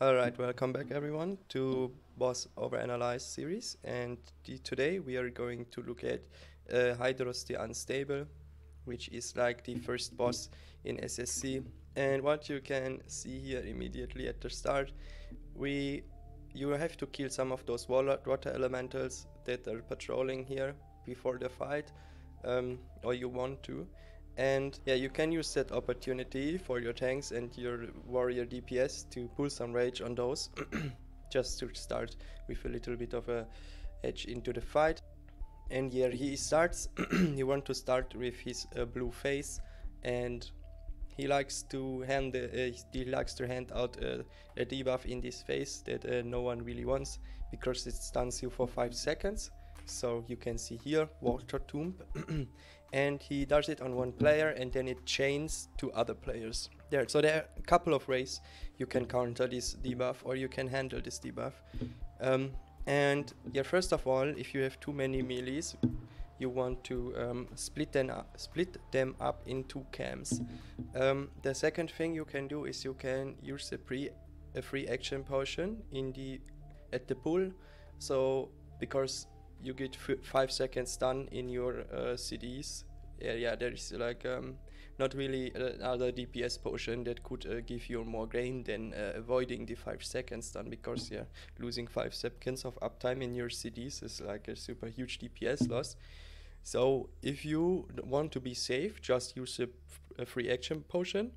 Alright, welcome back everyone to Boss OverAnalyzed series, and today we are going to look at Hydross the Unstable, which is like the first boss in SSC. And what you can see here immediately at the start, you have to kill some of those water elementals that are patrolling here before the fight, or you want to. And yeah, you can use that opportunity for your tanks and your warrior DPS to pull some rage on those, just to start with a little bit of a edge into the fight. And yeah, he starts. He want to start with his blue face, and he likes to hand out a debuff in this phase that no one really wants, because it stuns you for 5 seconds. So you can see here Water Tomb, and he does it on one player and then it chains to other players. So there are a couple of ways you can counter this debuff, or you can handle this debuff. And yeah, first of all, if you have too many melees, you want to split them up into camps. The second thing you can do is you can use a free action potion at the pool. So because you get 5 seconds stun in your CDs, yeah, there is like not really another DPS potion that could give you more gain than avoiding the 5 seconds stun, because yeah, losing 5 seconds of uptime in your CDs is like a super huge DPS loss. So if you want to be safe, just use a free action potion.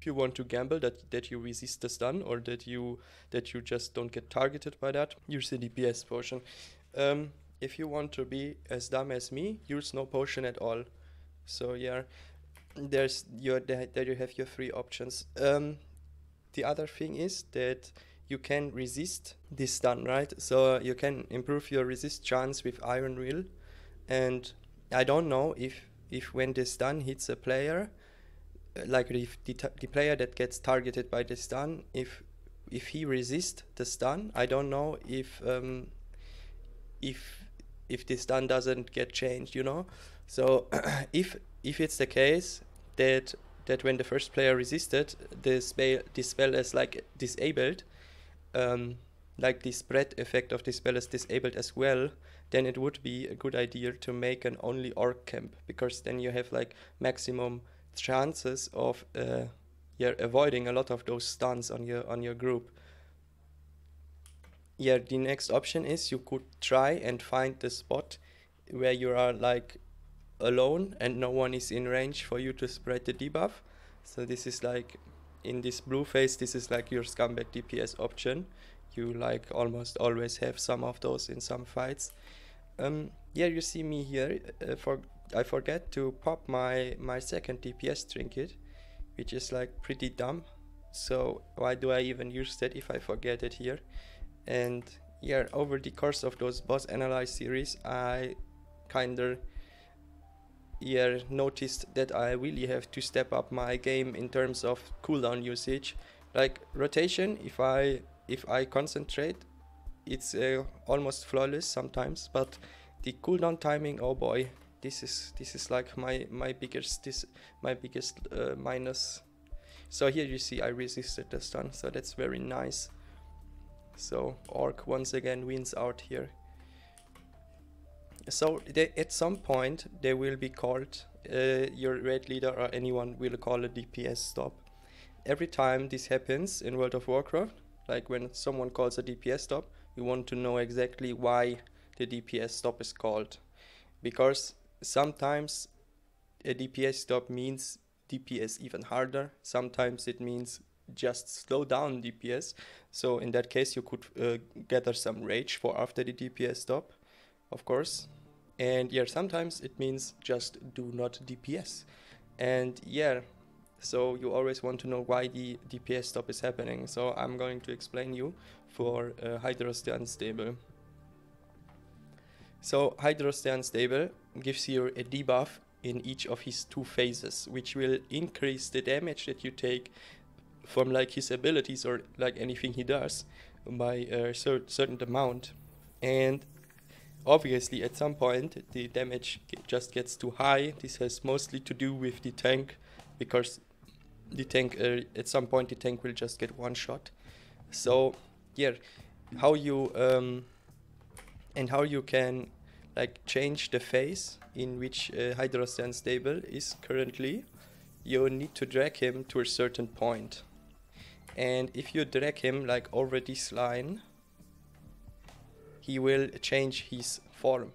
If you want to gamble that you resist the stun, or that you just don't get targeted by that, use a DPS potion. If you want to be as dumb as me, use no potion at all. So yeah, there you have your 3 options. The other thing is that you can resist this stun, right? So you can improve your resist chance with Iron Will. And I don't know if when the stun hits a player, like if the player that gets targeted by the stun, if he resists the stun, I don't know if the stun doesn't get changed, you know. So if it's the case that when the first player resisted, the spell is like disabled, like the spread effect of the spell is disabled as well, then it would be a good idea to make an only orc camp, because then you have like maximum chances of avoiding a lot of those stuns on your group. Yeah, the next option is you could try and find the spot where you are like alone and no one is in range for you to spread the debuff. So this is like, in this blue phase, this is like your scumbag DPS option. You like almost always have some of those in some fights. Yeah, you see me here. I forget to pop my second DPS trinket, which is like pretty dumb. So why do I even use that if I forget it here? And yeah, over the course of those Boss Analyze series, I kinda noticed that I really have to step up my game in terms of cooldown usage. Like rotation, if I concentrate, it's almost flawless sometimes, but the cooldown timing, oh boy, this is like my biggest minus. So here you see I resisted the stun, so that's very nice. So Orc once again wins out here. So at some point they will be called, your raid leader or anyone will call a DPS stop. Every time this happens in World of Warcraft, like when someone calls a DPS stop, you want to know exactly why the DPS stop is called. Because sometimes a DPS stop means DPS even harder, sometimes it means just slow down DPS. So in that case you could gather some rage for after the DPS stop, of course. And yeah, sometimes it means just do not DPS. And yeah, so you always want to know why the DPS stop is happening. So I'm going to explain you for Hydross the Unstable. So Hydross the Unstable gives you a debuff in each of his 2 phases, which will increase the damage that you take from like his abilities or like anything he does by a certain amount. And obviously at some point the damage just gets too high. This has mostly to do with the tank, because the tank at some point the tank will just get one shot. So yeah, how you how you can like change the phase in which Hydross the Unstable is currently, you need to drag him to a certain point. And if you drag him like over this line, he will change his form.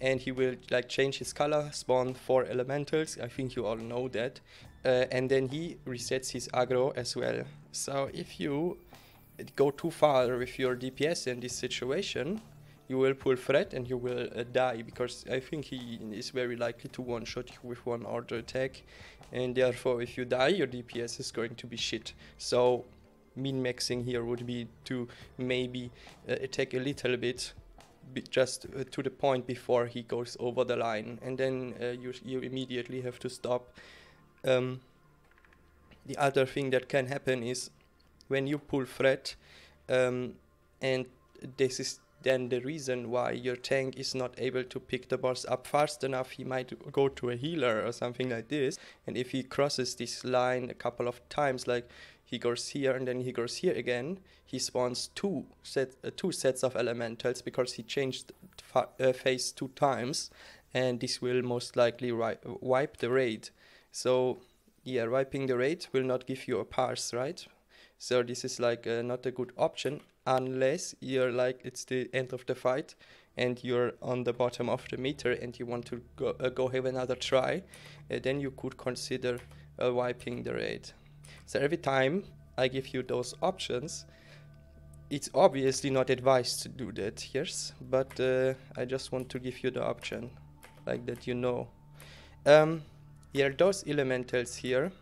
And he will like change his color, spawn 4 elementals, I think you all know that. And then he resets his aggro as well. So if you go too far with your DPS in this situation, you will pull threat and you will die, because I think he is very likely to one-shot you with one auto attack, and therefore if you die, your DPS is going to be shit. So min-maxing here would be to maybe attack a little bit, just to the point before he goes over the line, and then you immediately have to stop. The other thing that can happen is when you pull threat, and this is then the reason why your tank is not able to pick the boss up fast enough. He might go to a healer or something like this, and if he crosses this line a couple of times, like he goes here and then he goes here again, he spawns two sets of elementals, because he changed phase 2 times, and this will most likely wipe the raid. So yeah, wiping the raid will not give you a pass, right? So this is like not a good option, unless you're like, it's the end of the fight and you're on the bottom of the meter and you want to go have another try, then you could consider wiping the raid. So every time I give you those options, it's obviously not advised to do that, yes, but I just want to give you the option, like that, you know. Yeah, those elementals here,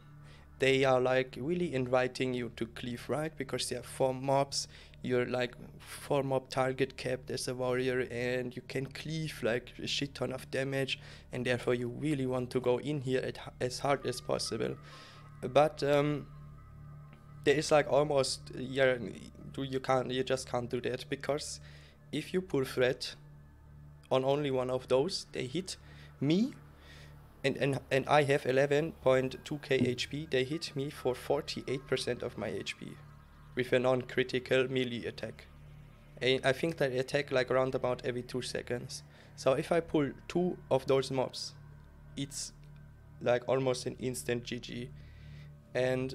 they are like really inviting you to cleave, right? Because they have 4 mobs, you're like 4 mob target capped as a warrior, and you can cleave like a shit ton of damage, and therefore you really want to go in here as hard as possible. But there is like almost, yeah, you just can't do that, because if you pull threat on only one of those, they hit me, and I have 11.2k HP, they hit me for 48% of my HP with a non-critical melee attack. And I think they attack like around about every 2 seconds. So if I pull 2 of those mobs, it's like almost an instant GG. And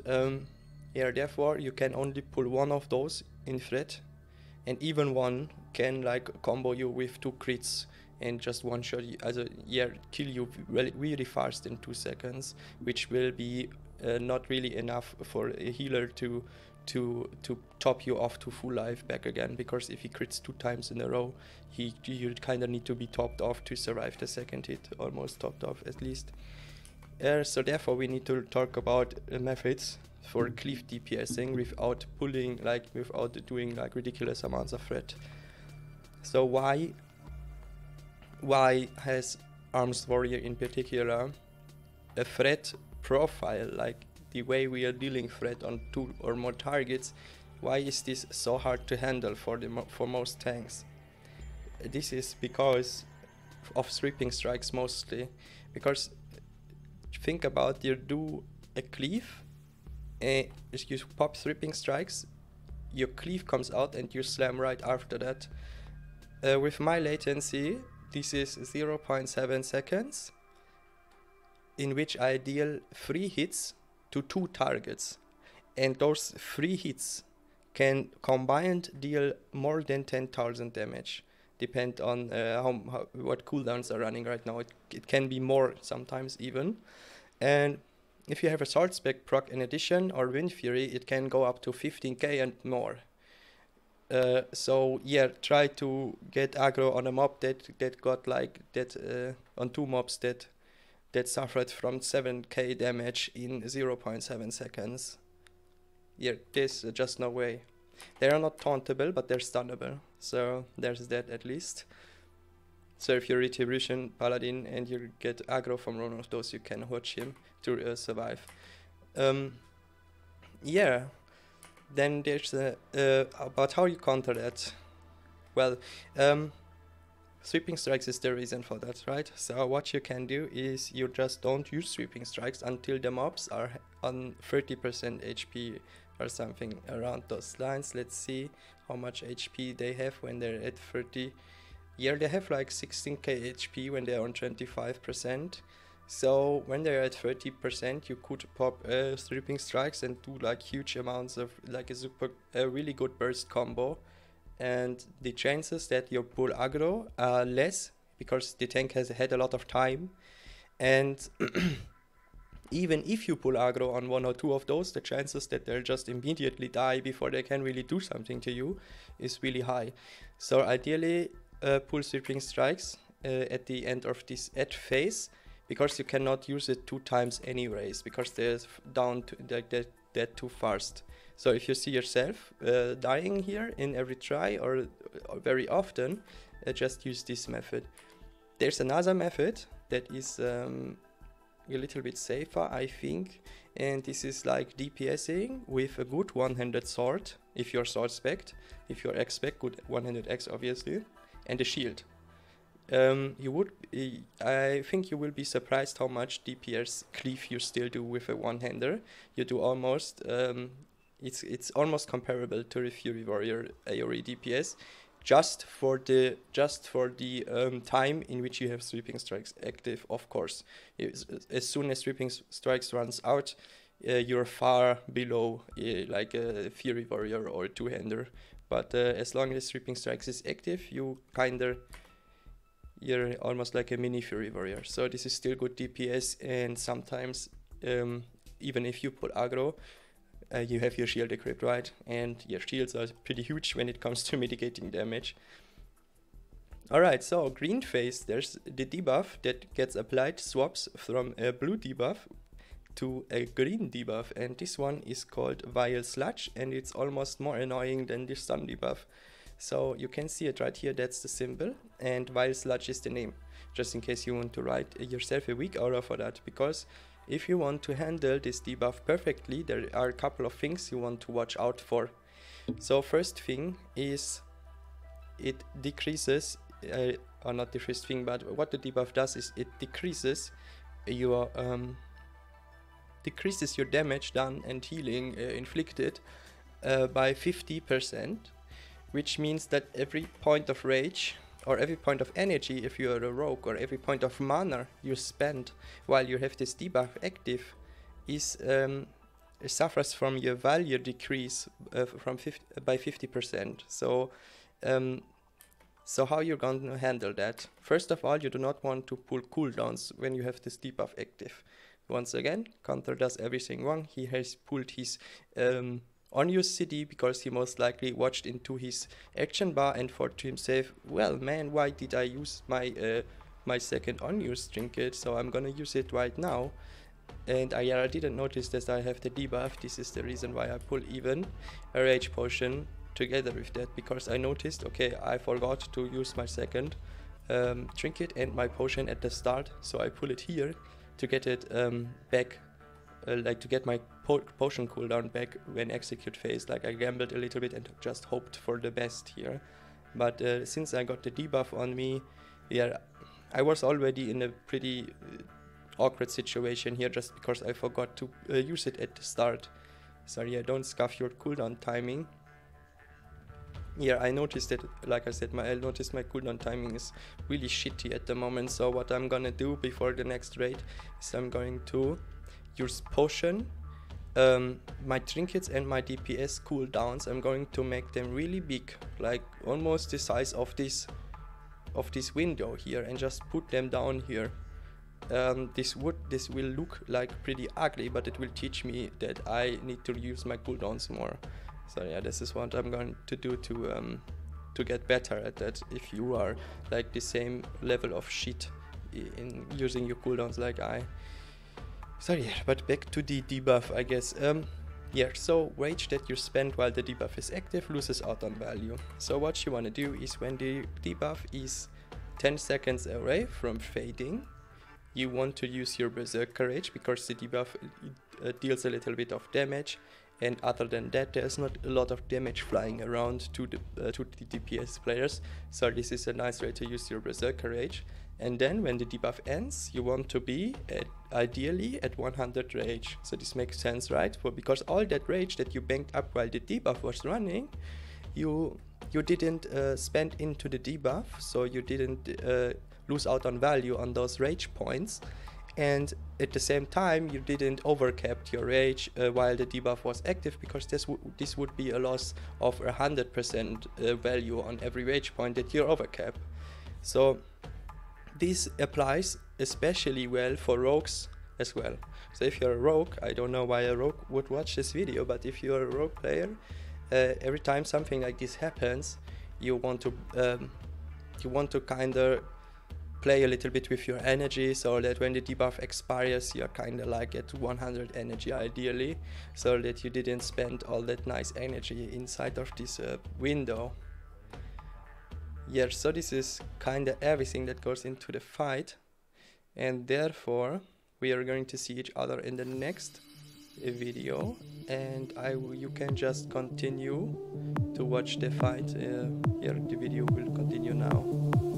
yeah, therefore you can only pull 1 of those in threat, and even 1 can like combo you with 2 crits and just one shot you, kill you really fast in 2 seconds, which will be not really enough for a healer to top you off to full life back again, because if he crits 2 times in a row, you kind of need to be topped off to survive the second hit, almost topped off at least. So therefore we need to talk about methods for cleave DPSing without doing like ridiculous amounts of threat. So why has Arms Warrior in particular a threat profile, like the way we are dealing threat on 2 or more targets? Why is this so hard to handle for most tanks? This is because of sweeping strikes mostly, because think about, you do a cleave, and you pop sweeping strikes, your cleave comes out and you slam right after that. With my latency, this is 0.7 seconds, in which I deal 3 hits to 2 targets, and those 3 hits can combined deal more than 10,000 damage, depend on what cooldowns are running right now. It can be more sometimes even, and if you have a Sword Spec proc in addition, or Wind Fury, it can go up to 15k and more. So yeah, try to get aggro on a mob that got like that, on 2 mobs that suffered from 7k damage in 0.7 seconds. Yeah, there's just no way. They are not tauntable, but they're stunnable. So there's that at least. So if you're Retribution Paladin and you get aggro from one of those, you can watch him to survive. Yeah. Then there's about how you counter that. Well, sweeping strikes is the reason for that, right? So what you can do is you just don't use sweeping strikes until the mobs are on 30% HP or something around those lines. Let's see how much HP they have when they're at 30. Yeah, they have like 16k HP when they're on 25%. So when they're at 30%, you could pop Sweeping Strikes and do like huge amounts of like a really good burst combo. And the chances that you pull aggro are less because the tank has had a lot of time. And even if you pull aggro on 1 or 2 of those, the chances that they'll just immediately die before they can really do something to you is really high. So ideally, pull Sweeping Strikes at the end of this add phase, because you cannot use it 2 times anyways, because they're down to they're too fast. So if you see yourself dying here in every try or very often, just use this method. There's another method that is a little bit safer, I think, and this is like DPSing with a good one-handed sword, if you're sword spec, if you're X spec, good one-handed X obviously, and a shield. I think you will be surprised how much DPS cleave you still do with a one-hander. You do almost, it's almost comparable to the Fury Warrior AoE DPS, just for the time in which you have Sweeping Strikes active. Of course, as soon as Sweeping Strikes runs out, you're far below like a Fury Warrior or a two-hander. But as long as Sweeping Strikes is active, you're almost like a mini Fury Warrior. So this is still good DPS, and sometimes even if you put aggro, you have your shield equipped, right? And your shields are pretty huge when it comes to mitigating damage. Alright, so green phase, there's the debuff that gets applied, swaps from a blue debuff to a green debuff, and this one is called Vile Sludge, and it's almost more annoying than the stun debuff. So you can see it right here, that's the symbol, and Vile Sludge is the name, just in case you want to write yourself a weak aura for that, because if you want to handle this debuff perfectly, there are a couple of things you want to watch out for. So first thing is it decreases, or not the first thing, but what the debuff does is it decreases your damage done and healing inflicted by 50%. Which means that every point of rage or every point of energy, if you're a rogue, or every point of mana you spend while you have this debuff active, is suffers from your value decrease by 50%. So, so how you're going to handle that? First of all, you do not want to pull cooldowns when you have this debuff active. Once again, Counter does everything wrong. He has pulled his unused CD because he most likely watched into his action bar and thought to himself, well man, why did I use my my second unused trinket, so I'm gonna use it right now. And I didn't notice that I have the debuff. This is the reason why I pull even a rage potion together with that, because I noticed, okay, I forgot to use my second trinket and my potion at the start, so I pull it here to get it back, like to get my potion cooldown back when execute phase. Like I gambled a little bit and just hoped for the best here. But since I got the debuff on me, yeah, I was already in a pretty awkward situation here just because I forgot to use it at the start. So yeah, don't scuff your cooldown timing. Yeah, I noticed that, like I said, I noticed my cooldown timing is really shitty at the moment. So what I'm gonna do before the next raid is I'm going to use potion, my trinkets and my DPS cooldowns. I'm going to make them really big, like almost the size of this window here, and just put them down here. This will look like pretty ugly, but it will teach me that I need to use my cooldowns more. So yeah, this is what I'm going to do to get better at that. If you are like the same level of shit in using your cooldowns like I. So yeah, but back to the debuff, I guess. Yeah, so rage that you spend while the debuff is active loses out on value. So what you want to do is when the debuff is 10 seconds away from fading, you want to use your Berserker Rage, because the debuff deals a little bit of damage, and other than that there's not a lot of damage flying around to the DPS players, so this is a nice way to use your Berserker Rage. And then when the debuff ends, you want to be ideally at 100 rage. So this makes sense, right? Because all that rage that you banked up while the debuff was running, you didn't spend into the debuff, so you didn't lose out on value on those rage points. And at the same time, you didn't overcap your rage while the debuff was active, because this would be a loss of 100% value on every rage point that you overcap. So this applies especially well for rogues as well. So if you're a rogue, I don't know why a rogue would watch this video, but if you're a rogue player, every time something like this happens, you want to kind of play a little bit with your energy, so that when the debuff expires, you're kind of like at 100 energy ideally, so that you didn't spend all that nice energy inside of this window. Yeah, so this is kind of everything that goes into the fight, and therefore we are going to see each other in the next video, and you can just continue to watch the fight. Here the video will continue now.